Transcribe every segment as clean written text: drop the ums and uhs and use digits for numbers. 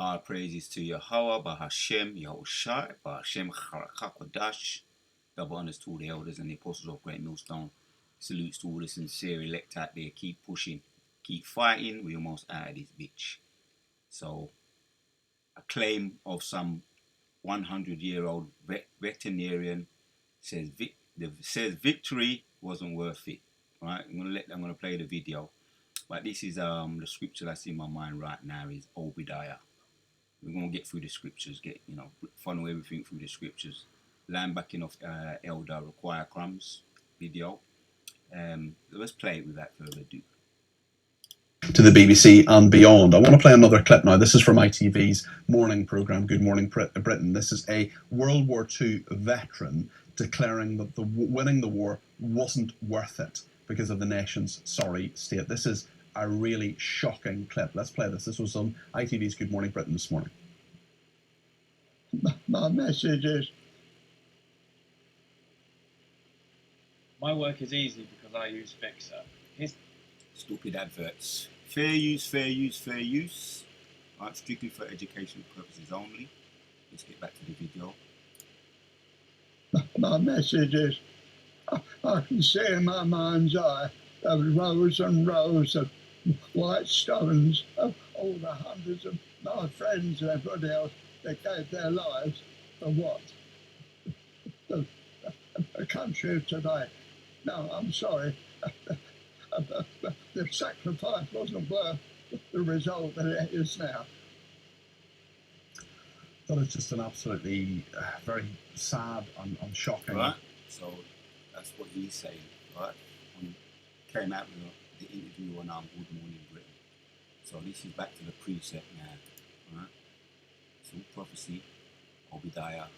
All praises to Yahweh, Bahashem, Yahushai, Bahashem Charachakodash. Double honors to all the elders and the apostles of Great Millstone. Salutes to all the sincere elect out there. Keep pushing, keep fighting. We're almost out of this bitch. So, a claim of some 100-year-old veterinarian says victory wasn't worth it. Right? I'm gonna play the video. But this is the scripture that's in my mind right now is Obadiah. We're going to get through the scriptures, funnel everything through the scriptures. Landbacking of Elder Require Crumbs video. Let's play it without further ado. To the BBC and beyond. I want to play another clip now. This is from ITV's morning programme, Good Morning Britain. This is a World War II veteran declaring that winning the war wasn't worth it because of the nation's sorry state. This is a really shocking clip. Let's play this. This was on ITV's Good Morning Britain this morning. My message is, my work is easy because I use Fixer. Stupid adverts. Fair use, fair use, fair use. Right, strictly for educational purposes only. Let's get back to the video. my message is, I can see in my mind's eye those rows and rows of white stones of all the hundreds of my friends and everybody else that gave their lives for what? The country of today. No, I'm sorry. The sacrifice wasn't worth the result that it is now. That is just an absolutely very sad and shocking. Right? So that's what he's saying, right? When he came out with the interview on Good Morning Britain. So this is back to the precept now, right? So prophecy, Obadiah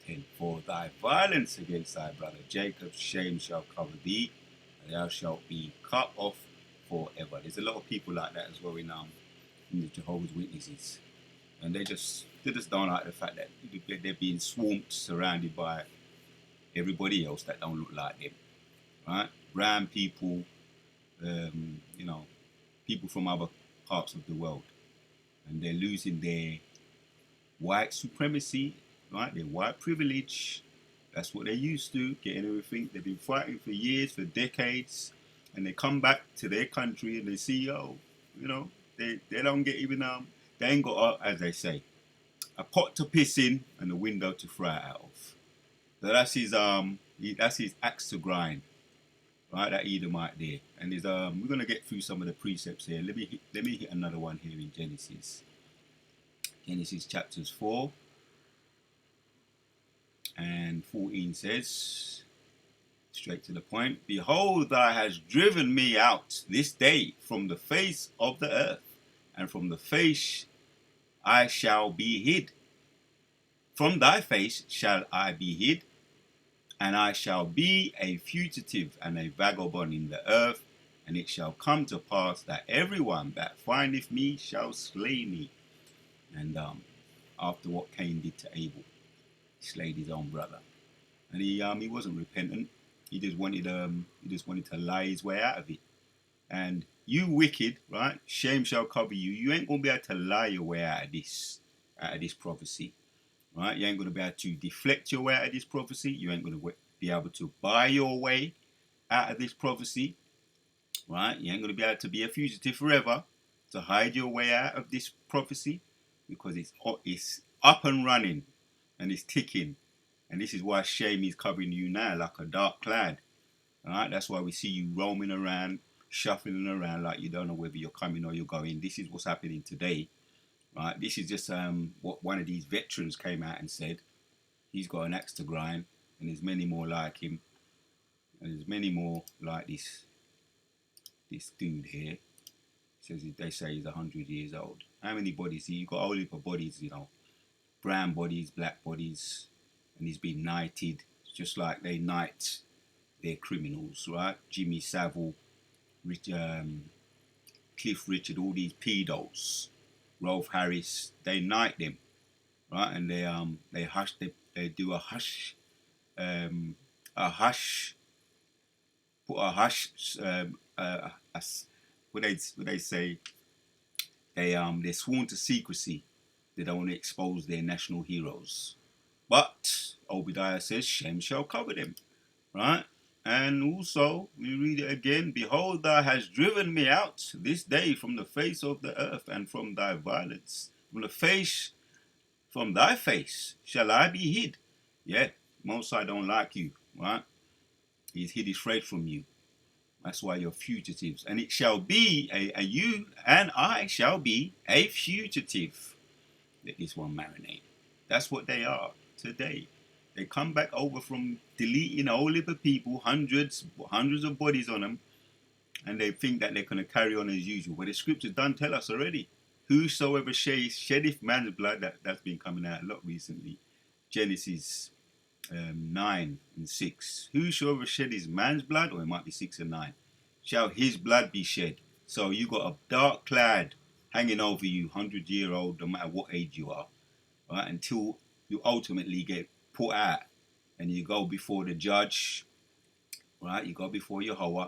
10. For thy violence against thy brother Jacob, shame shall cover thee, and thou shalt be cut off forever. There's a lot of people like that as well in the Jehovah's Witnesses. And they just don't like the fact that they're being swamped, surrounded by everybody else that don't look like them, right? Brown people, people from other parts of the world, and they're losing their white supremacy, right? Their white privilege. That's what they're used to, getting everything. They've been fighting for years, for decades, and they come back to their country and they see, they don't get even they ain't got, as they say, a pot to piss in and a window to fry out of. So that's his axe to grind, right? That Edomite there. And we're gonna get through some of the precepts here. Let me hit another one here in Genesis. Genesis chapters 4 and 14 says, straight to the point, behold, thou hast driven me out this day from the face of the earth, and from the face I shall be hid. From thy face shall I be hid, and I shall be a fugitive and a vagabond in the earth, and it shall come to pass that everyone that findeth me shall slay me. And after what Cain did to Abel, he slayed his own brother, and he wasn't repentant. He just wanted to lie his way out of it. And you wicked, right? Shame shall cover you. You ain't gonna be able to lie your way out of this prophecy, right? You ain't gonna be able to deflect your way out of this prophecy. You ain't gonna be able to buy your way out of this prophecy, right? You ain't gonna be able to be a fugitive forever, to hide your way out of this prophecy, because it's up and running and it's ticking. And this is why shame is covering you now like a dark cloud. All right, that's why we see you roaming around, shuffling around like you don't know whether you're coming or you're going. This is what's happening today, right? This is just what one of these veterans came out and said. He's got an axe to grind, and there's many more like him, and there's many more like this dude here. They say he's 100 years old. How many bodies? You got all heap of bodies, brown bodies, black bodies, and he's been knighted, just like they knight their criminals, right? Jimmy Savile, Cliff Richard, all these pedos, Rolf Harris, they knight them, right? And they do a hush, put a hush, what they say, they're sworn to secrecy, They don't want to expose their national heroes. But Obadiah says, shame shall cover them, right? And also, we read it again, behold, thou hast driven me out this day from the face of the earth, and from thy violence, from thy face shall I be hid. Yeah, Most High don't like you, right? He's hid his face from you. That's why you're fugitives. And it shall be, you and I shall be a fugitive. Let this one marinate. That's what they are today. They come back over from deleting a whole heap of people, hundreds of bodies on them, and they think that they're going to carry on as usual. But the scriptures done tell us already. Whosoever sheddeth man's blood, that's been coming out a lot recently. Genesis 9 and 6. Whosoever sheddeth man's blood, or it might be 6 and 9, shall his blood be shed. So you got a dark cloud hanging over you, 100-year-old, no matter what age you are, right? Until you ultimately get put out and you go before the judge, right? You go before Yahweh.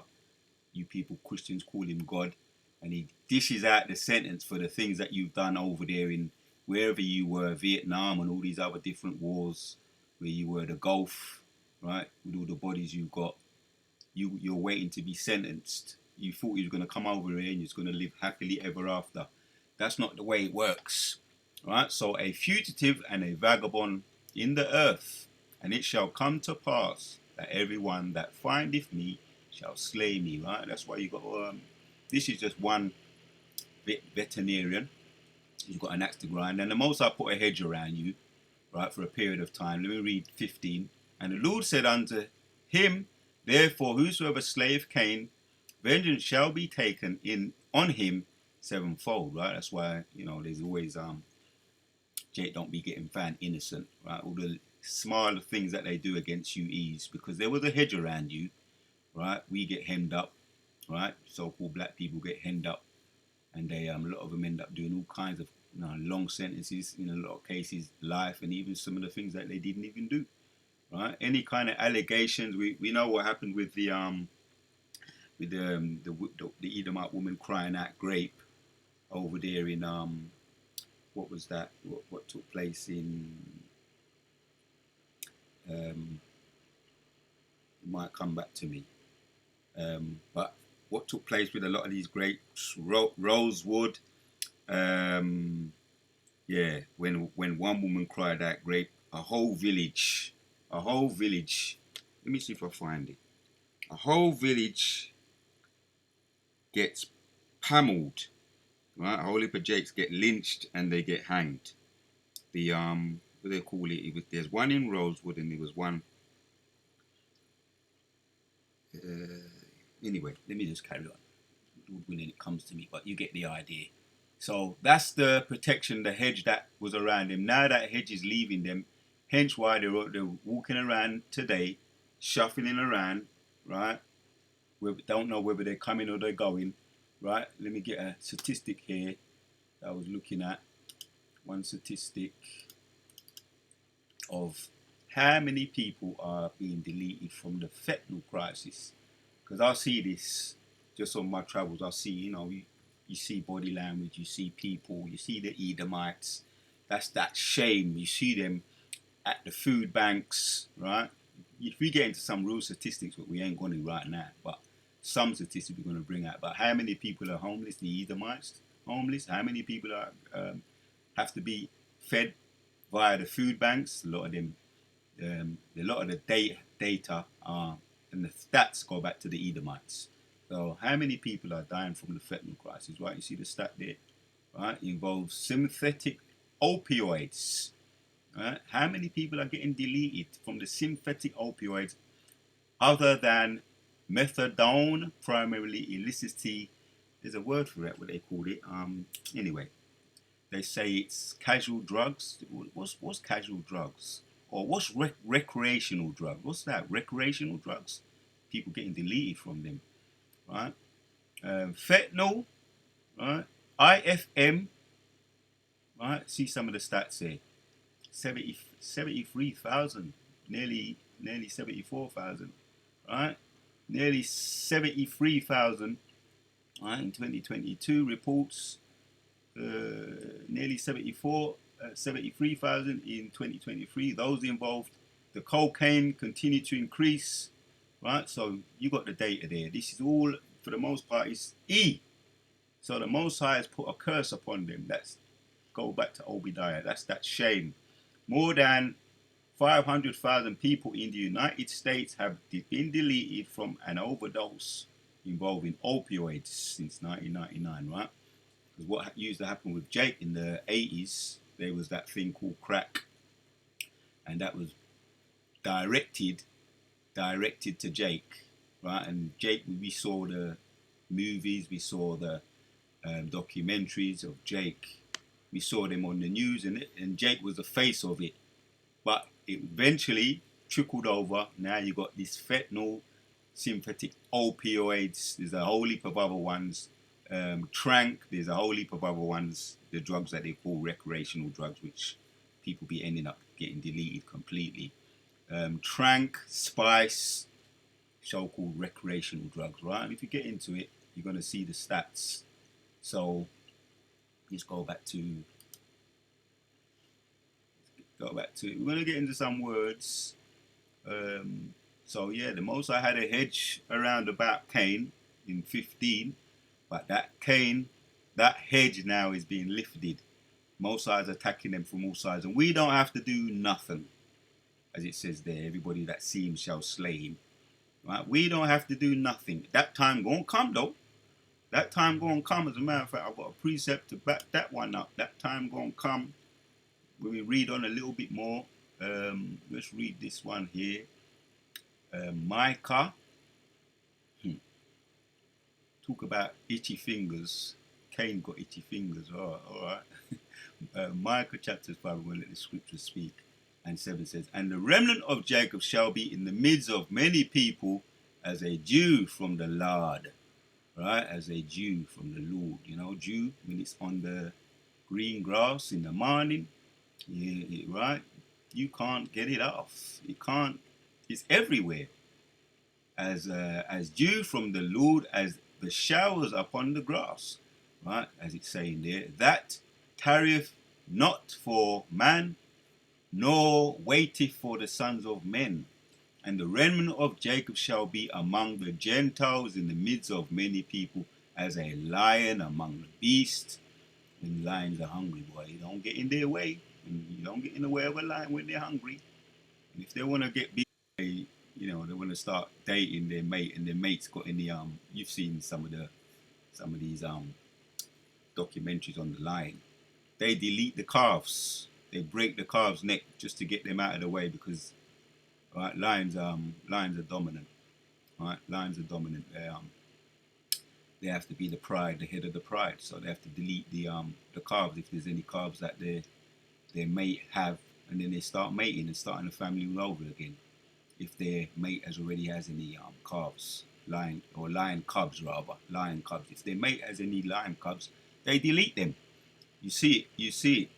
You people, Christians, call him God, and he dishes out the sentence for the things that you've done over there in wherever you were, Vietnam and all these other different wars, where you were, the Gulf, right? With all the bodies you got, you're waiting to be sentenced. You thought you was going to come over here and you're going to live happily ever after. That's not the way it works, right? So a fugitive and a vagabond in the earth, and it shall come to pass that everyone that findeth me shall slay me, right? That's why you got, this is just one veterinarian. You've got an axe to grind, and the Most High put a hedge around you, right, for a period of time. Let me read 15. And the Lord said unto him, therefore, whosoever slayeth Cain, vengeance shall be taken on him sevenfold, right? That's why, there's always, Jake don't be getting found innocent, right? All the small things that they do against you is because there was a hedge around you, right? We get hemmed up, right? So-called black people get hemmed up, and they, a lot of them end up doing all kinds of long sentences, in a lot of cases, life, and even some of the things that they didn't even do, right? Any kind of allegations, we know what happened with the Edomite woman crying out grape over there in what was that? What took place in? It might come back to me. But what took place with a lot of these grapes, Rosewood, yeah, when one woman cried out grape, a whole village, let me see if I find it, a whole village gets pummeled, right? A whole heap of jakes get lynched and they get hanged. The what do they call it? There's one in Rosewood and there was one. Anyway, let me just carry on when it comes to me, but you get the idea. So that's the protection, the hedge that was around them. Now that hedge is leaving them, hence why they're walking around today, shuffling around, right? We don't know whether they're coming or they're going, right? Let me get a statistic here that I was looking at. One statistic of how many people are being deleted from the fentanyl crisis. Because I see this just on my travels. I see, you see body language, you see people, you see the Edomites. That's that shame. You see them at the food banks, right? If we get into some real statistics, but we ain't going to right now, but some statistics we're going to bring out. But how many people are homeless? The Edomites homeless? How many people are have to be fed via the food banks? A lot of them. A lot of the data and the stats go back to the Edomites. So how many people are dying from the fentanyl crisis, right? You see the stat there, right? It involves synthetic opioids, right? How many people are getting deleted from the synthetic opioids other than methadone, primarily illicity? There's a word for it, what they call it. Anyway, they say it's casual drugs. What's casual drugs? Or what's recreational drugs? What's that? Recreational drugs? People getting deleted from them, right? Fentanyl, right? IFM, right? See some of the stats here. 73,000, nearly 74,000, right? Nearly 73,000, right? In 2022 reports, nearly 74 73,000 in 2023. Those involved, the cocaine continued to increase, right? So you got the data there. This is all, for the most part, is E. So the Most High has put a curse upon them. That's, go back to Obadiah. That's that shame. More than 500,000 people in the United States have been deleted from an overdose involving opioids since 1999, right? Because what used to happen with Jake in the 80s, there was that thing called crack, and that was directed to Jake, right? And Jake, we saw the movies, we saw the documentaries of Jake, we saw them on the news, and Jake was the face of it. But it eventually trickled over. Now you got this fentanyl, synthetic opioids. There's a whole heap of other ones. Trank. There's a whole heap of other ones. The drugs that they call recreational drugs, which people be ending up getting deleted completely. Trank, spice, so-called recreational drugs, right? And if you get into it, you're gonna see the stats. So let's go back to it. We're gonna get into some words. So yeah, the Most High had a hedge around about Cain in 15, but that hedge now is being lifted. Most High is attacking them from all sides, and we don't have to do nothing, as it says there. Everybody that sees him shall slay him. Right? We don't have to do nothing. That time gonna come though. That time gonna come. As a matter of fact, I've got a precept to back that one up. That time gonna come. When we read on a little bit more, let's read this one here. Micah. Talk about itchy fingers. Cain got itchy fingers. Oh, all right. Micah chapter 5, we'll let the scripture speak. And 7 says, and the remnant of Jacob shall be in the midst of many people as a dew from the Lord. Right? As a dew from the Lord. You know, dew, when it's on the green grass in the morning. Yeah, right? You can't get it off. You can't. It's everywhere. As dew from the Lord, as the showers upon the grass, right? As it's saying there, that tarrieth not for man, nor waiteth for the sons of men. And the remnant of Jacob shall be among the Gentiles in the midst of many people, as a lion among the beasts. When lions are hungry, boy, you don't get in their way. You don't get in the way of a lion when they're hungry. And if they want to get big, they want to start dating their mate, and their mate's got in the You've seen some of these documentaries on the lion. They delete the calves. They break the calves' neck just to get them out of the way, because right, lions are dominant. Right, lions are dominant. They have to be the pride, the head of the pride. So they have to delete the calves if there's any calves that their mate have, and then they start mating and starting a family all over again. If their mate already has any calves, lion cubs. If their mate has any lion cubs, they delete them. You see it.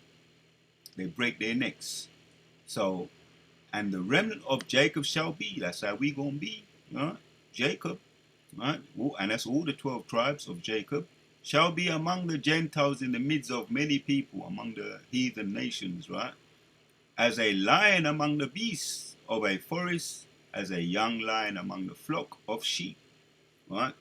They break their necks. So, and the remnant of Jacob shall be. That's how we gonna be, right? Jacob, right? And that's all the 12 tribes of Jacob shall be among the Gentiles in the midst of many people, among the heathen nations, right? As a lion among the beasts of a forest, as a young lion among the flock of sheep, right?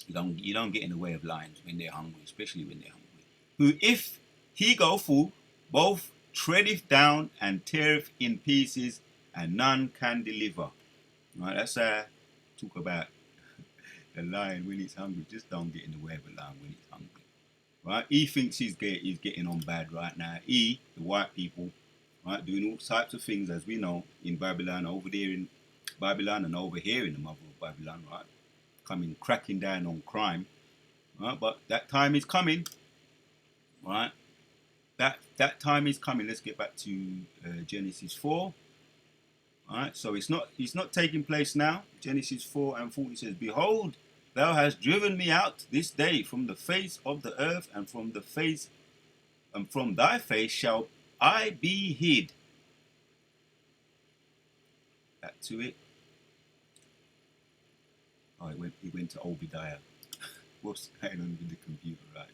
You don't get in the way of lions when they're hungry, especially when they're hungry. Who, if he go full, both treadeth down and teareth in pieces, and none can deliver. Right? That's how talk about the lion when he's hungry. Just don't get in the way of a lion when he's hungry. Right? He thinks he's getting on bad right now. The white people, right, doing all types of things, as we know, in Babylon, over there in Babylon, and over here in the mother of Babylon, right? Cracking down on crime. Right? But that time is coming. Right? That time is coming. Let's get back to Genesis 4. All right, so it's not taking place now. Genesis 4:40 says, behold, thou hast driven me out this day from the face of the earth, and from thy face shall I be hid. Back to it. Oh, it went to Obadiah. What's going on with the computer, right?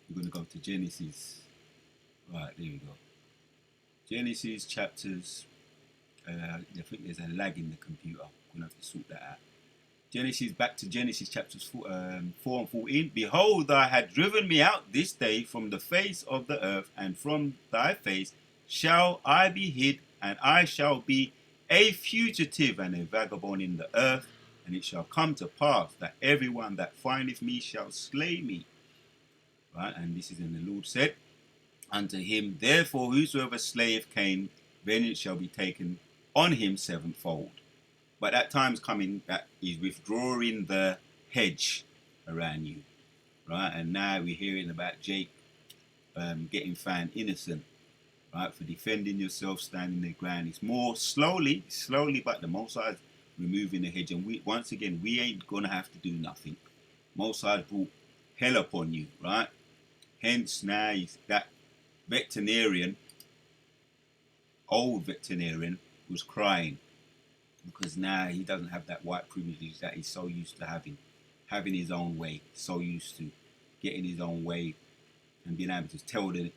We're going to go to Genesis Right, there we go. Genesis chapters. I think there's a lag in the computer. I'm gonna have to sort that out. Genesis, back to Genesis chapters 4 and 14. Behold, thou had driven me out this day from the face of the earth, and from thy face shall I be hid, and I shall be a fugitive and a vagabond in the earth. And it shall come to pass that everyone that findeth me shall slay me. Right, and this is in the Lord said unto him, therefore whosoever slayeth Cain, vengeance shall be taken on him sevenfold. But that time's coming that he's withdrawing the hedge around you, right? And now we're hearing about Jake getting found innocent, right, for defending yourself, standing the ground. It's more slowly, but the Most High is removing the hedge. And once again, we ain't gonna have to do nothing. Most High brought hell upon you, right? Hence now that veterinarian, old veterinarian, was crying because now he doesn't have that white privilege that he's so used to having his own way, so used to getting his own way and being able to tell the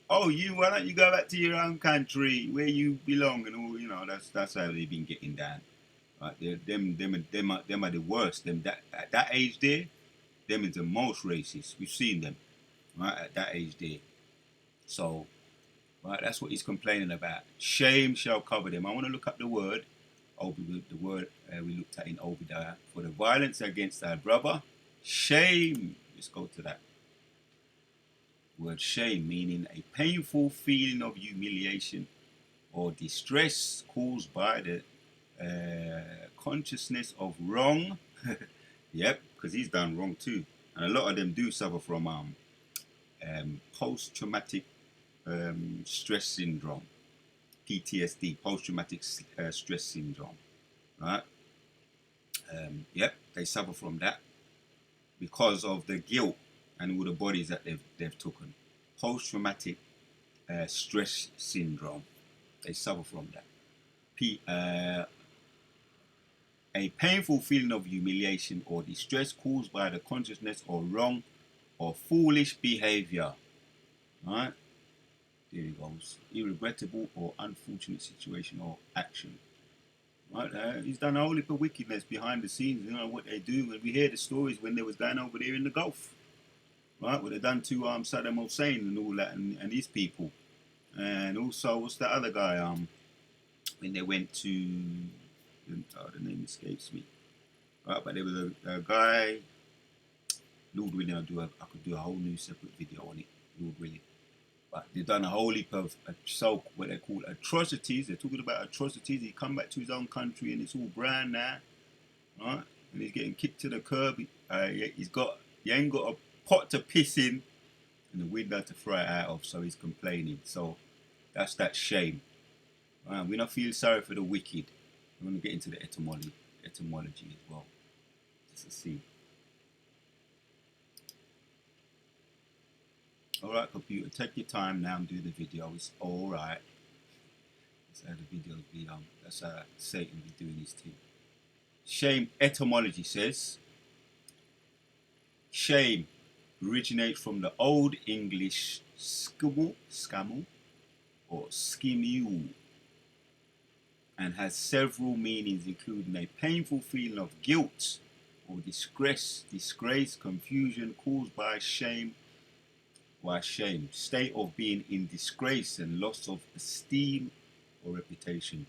oh, why don't you go back to your own country where you belong, and all, you know, that's how they've been getting down. Right, them are the worst. Them that at that age there, them is the most racist. We've seen them, right, at that age there. So, right, that's what he's complaining about. Shame shall cover them. I want to look up the word. The word we looked at in Obadiah. For the violence against thy brother, shame. Let's go to that word shame, meaning a painful feeling of humiliation or distress caused by the consciousness of wrong. Yep, because he's done wrong too. And a lot of them do suffer from post-traumatic stress syndrome. PTSD, post-traumatic stress syndrome, right? Yep, they suffer from that because of the guilt and all the bodies that they've taken. Post-traumatic stress syndrome, they suffer from that. A painful feeling of humiliation or distress caused by the consciousness of wrong or foolish behavior, right? There it goes. Irregrettable or unfortunate situation or action. Right? He's done a whole heap of wickedness behind the scenes. You know what they do. And we hear the stories when they was down over there in the Gulf. Right? What they done to Saddam Hussein and all that, and his people. And also, what's that other guy? When they went to, the name escapes me. Right? But there was a guy. Lord willing, I could do a whole new separate video on it. Lord willing. But they've done a whole heap of what they call atrocities. They're talking about atrocities. He come back to his own country and it's all brown now, right? And he's getting kicked to the curb. He ain't got a pot to piss in and a window to fry it out of. So he's complaining. So that's that shame. Right? We don't feel sorry for the wicked. We want to get into the etymology as well, just to see. Alright, computer, take your time now and do the video. It's alright. That's how the video be that's how Satan be doing his thing. Shame etymology says shame originates from the Old English scammel or skimu, and has several meanings, including a painful feeling of guilt or disgrace, confusion caused by shame. Why shame? State of being in disgrace and loss of esteem or reputation.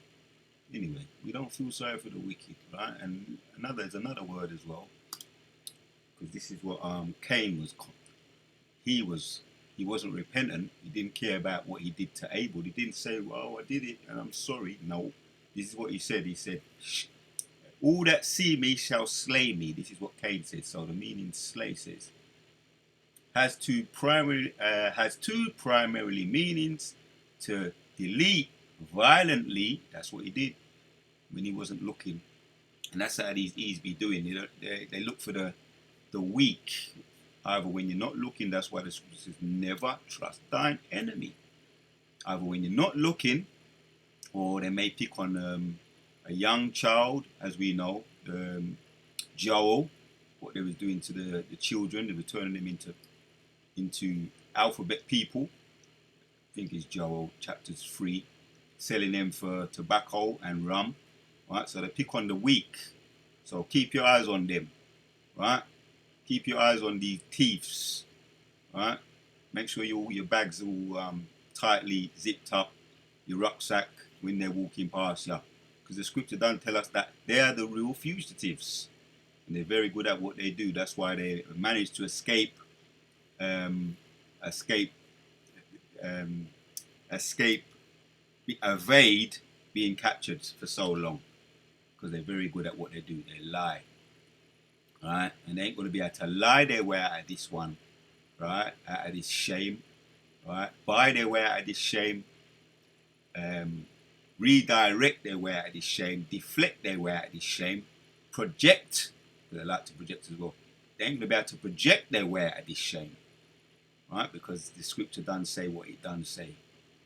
Anyway, we don't feel sorry for the wicked, right? And there's another word as well, because this is what Cain was. He wasn't repentant. He didn't care about what he did to Abel. He didn't say, "Well, I did it and I'm sorry." No, this is what he said. He said, "All that see me shall slay me." This is what Cain said. So the meaning slay says. Has two primary meanings: to delete violently. That's what he did when he wasn't looking, and that's how these be doing. They look for the weak. Either when you're not looking, that's why the scripture says, "Never trust thine enemy." Either when you're not looking, or they may pick on a young child, as we know, Joel, what they was doing to the children. They were turning them into alphabet people, think it's Joel chapters 3, selling them for tobacco and rum, right? So they pick on the weak. So keep your eyes on them, right? Keep your eyes on these thieves, right? Make sure your bags all tightly zipped up, your rucksack when they're walking past you, because the scripture doesn't tell us that they are the real fugitives, and they're very good at what they do. That's why they manage to escape, evade being captured for so long, because they're very good at what they do. They lie, right? And they ain't going to be able to lie their way out of this one, right? Out of this shame, right? Buy their way out of this shame, redirect their way out of this shame, deflect their way out of this shame, project, because they like to project as well. They ain't going to be able to project their way out of this shame, right? Because the scripture doesn't say what it doesn't say,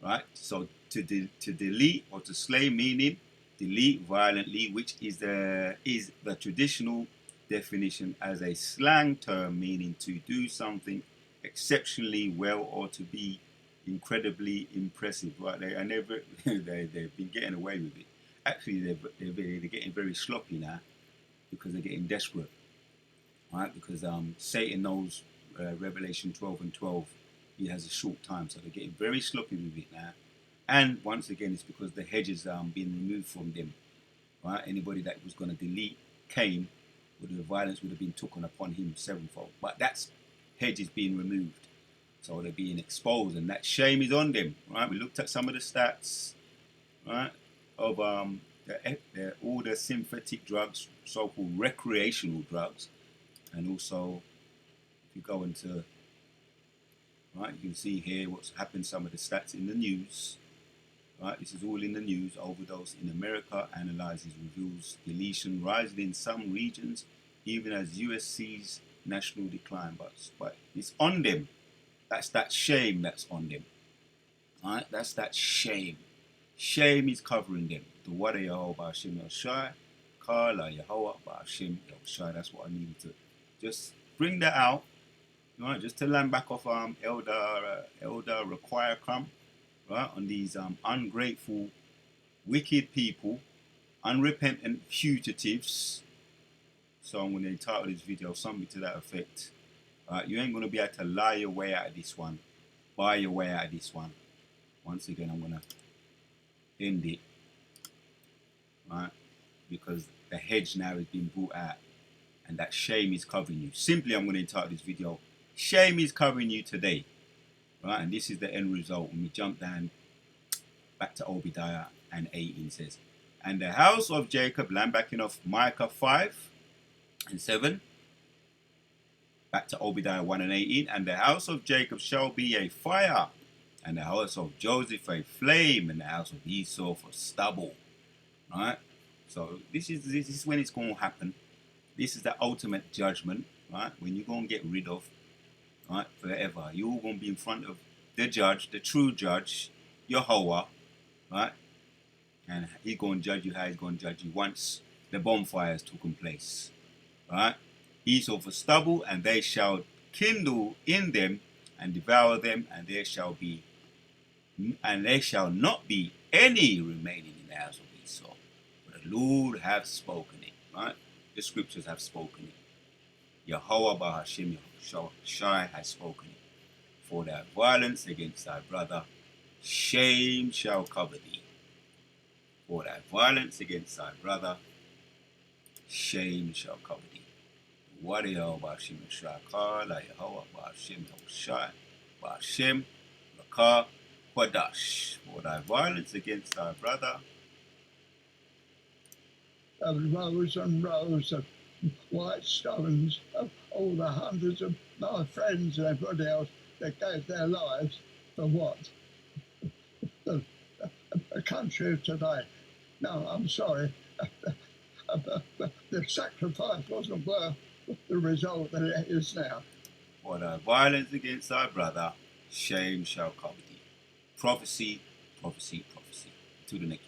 right? So to delete or to slay, meaning delete violently, which is the traditional definition as a slang term, meaning to do something exceptionally well or to be incredibly impressive, right? They've been getting away with it. Actually, they're getting very sloppy now, because they're getting desperate, right? Because Satan knows Revelation 12 and 12, he has a short time, so they're getting very sloppy with it now. And once again, it's because the hedges are being removed from them, right? Anybody that was going to delete Cain, the violence would have been taken upon him sevenfold. But that's hedges being removed, so they're being exposed, and that shame is on them, right? We looked at some of the stats, right, of all the synthetic drugs, so-called recreational drugs, and also if you go into, right, you can see here what's happened, some of the stats in the news, right? This is all in the news. Overdose in America analyzes reveals deletion rising in some regions, even as USC's national decline. But it's on them. That's that shame that's on them, right? That's that shame. Shame is covering them. The word of Yahweh Ba'ashem Yoshai, Kala Yahweh Ba'ashem Yoshai. That's what I needed to just bring that out, right? Just to land back off Elder Require Crumb, right? On these ungrateful, wicked people, unrepentant fugitives. So I'm going to entitle this video something to that effect. You ain't going to be able to lie your way out of this one, buy your way out of this one. Once again, I'm going to end it, right? Because the hedge now is being brought out, and that shame is covering you. Simply, I'm going to entitle this video, Shame is Covering You Today, right? And this is the end result. When we jump down back to Obadiah and 18 says, and the house of Jacob, land backing off Micah 5 and 7, back to Obadiah 1 and 18, and the house of Jacob shall be a fire, and the house of Joseph a flame, and the house of Esau for stubble, right? So this is when it's going to happen. This is the ultimate judgment, right? When you're going to get rid of, right, forever. You're going to be in front of the judge, the true judge, Yahweh, right? And he's going to judge you how he's going to judge you once the bonfire has taken place, right? Esau for stubble, and they shall kindle in them and devour them, and there shall not be any remaining in the house of Esau. But the Lord have spoken it, right? The scriptures have spoken it. Yahweh Ba'ashem Shai has spoken it. For thy violence against thy brother, shame shall cover thee. For thy violence against thy brother, shame shall cover thee. What Yahweh Ba'ashem Shai Kala Yahweh Ba'ashem Shai Ba'ashem Rakah Quadash. For thy violence against thy brother, rows and rows of white stones of all the hundreds of my friends and everybody else that gave their lives for what? The country of today. No, I'm sorry. The sacrifice wasn't worth the result that it is now. For thy violence against thy brother, shame shall cover thee. Prophecy, prophecy, prophecy. To the next